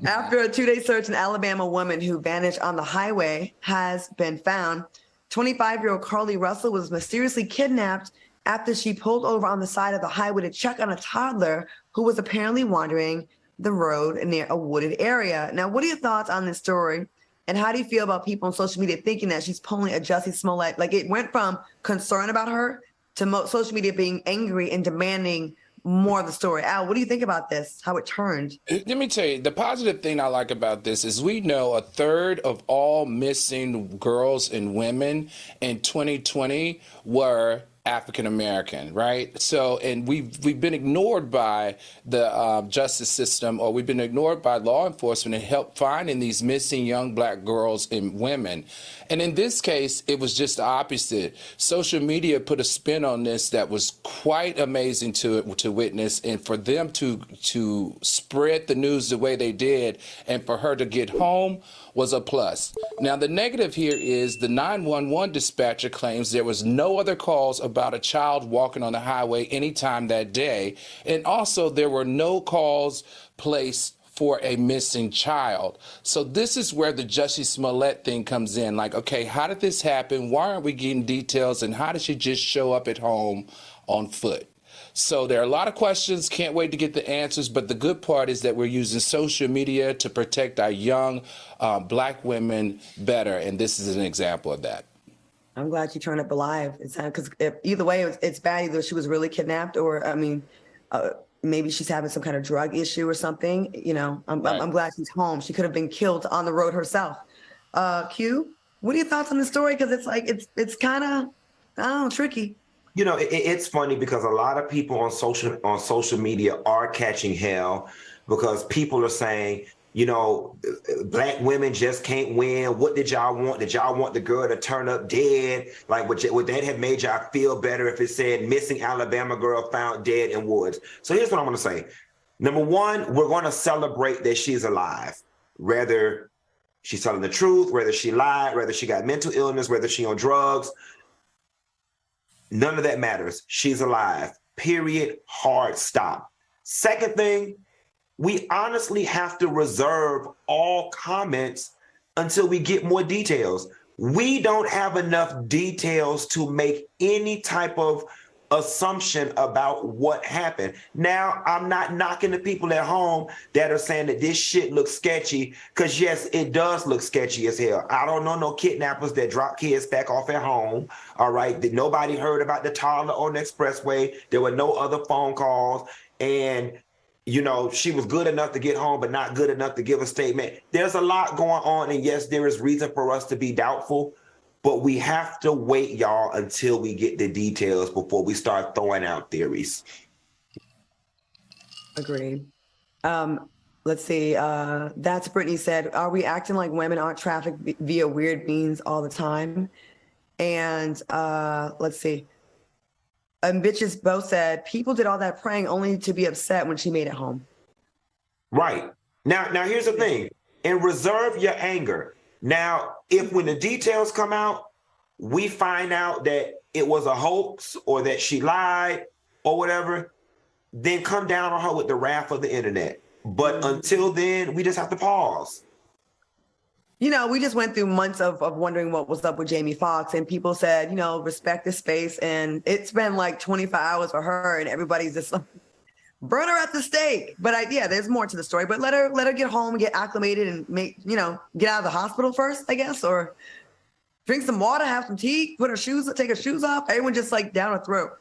After a 2-day search, an Alabama woman who vanished on the highway has been found. 25-year-old Carlee Russell was mysteriously kidnapped after she pulled over on the side of the highway to check on a toddler who was apparently wandering the road near a wooded area. Now, what are your thoughts on this story? And how do you feel about people on social media thinking that she's pulling a Jussie Smollett? Like, it went from concern about her to social media being angry and demanding more of the story. Al, what do you think about this, how it turned? Let me tell you, the positive thing I like about this is we know a third of all missing girls and women in 2020 were African American, right? So, and we've been ignored by the justice system, or we've been ignored by law enforcement in help finding these missing young black girls and women. And in this case, it was just the opposite. Social media put a spin on this that was quite amazing to witness, and for them to spread the news the way they did, and for her to get home was a plus. Now, the negative here is the 911 dispatcher claims there was no other calls about a child walking on the highway anytime that day, and also there were no calls placed for a missing child. So this is where the Jussie Smollett thing comes in. Like, okay, how did this happen? Why aren't we getting details? And how did she just show up at home on foot? So there are a lot of questions. Can't wait to get the answers. But the good part is that we're using social media to protect our young black women better. And this is an example of that. I'm glad she turned up alive. It's because either way, it's bad. Either she was really kidnapped, or maybe she's having some kind of drug issue or something. You know, I'm glad she's home. She could have been killed on the road herself. Q, what are your thoughts on the story? Because it's like it's kind of, I don't know, tricky. You know, it's funny because a lot of people on social media are catching hell because people are saying, you know, black women just can't win. What did y'all want? Did y'all want the girl to turn up dead? Like, would that have made y'all feel better if it said missing Alabama girl found dead in woods? So here's what I'm going to say. Number one, we're going to celebrate that she's alive, whether she's telling the truth, whether she lied, whether she got mental illness, whether she on drugs. None of that matters. She's alive. Period. Hard stop. Second thing, we honestly have to reserve all comments until we get more details. We don't have enough details to make any type of assumption about what happened. Now, I'm not knocking the people at home that are saying that this shit looks sketchy, because yes, it does look sketchy as hell. I don't know no kidnappers that drop kids back off at home, all right? That nobody heard about the toddler on the expressway. There were no other phone calls. And, you know, she was good enough to get home, but not good enough to give a statement. There's a lot going on. And yes, there is reason for us to be doubtful. But we have to wait, y'all, until we get the details before we start throwing out theories. Agreed. Let's see. That's Brittany said, are we acting like women aren't trafficked via weird means all the time? And let's see. Bitches both said, people did all that praying only to be upset when she made it home. Right. Now here's the thing. And reserve your anger. Now, if when the details come out, we find out that it was a hoax or that she lied or whatever, then come down on her with the wrath of the internet. But until then, we just have to pause. You know, we just went through months of wondering what was up with Jamie Foxx, and people said, you know, respect the space. And it's been like 25 hours for her, and everybody's just like, burn her at the stake. But yeah, there's more to the story. But let her get home, get acclimated, and get out of the hospital first, I guess, or drink some water, have some tea, take her shoes off. Everyone just like down her throat.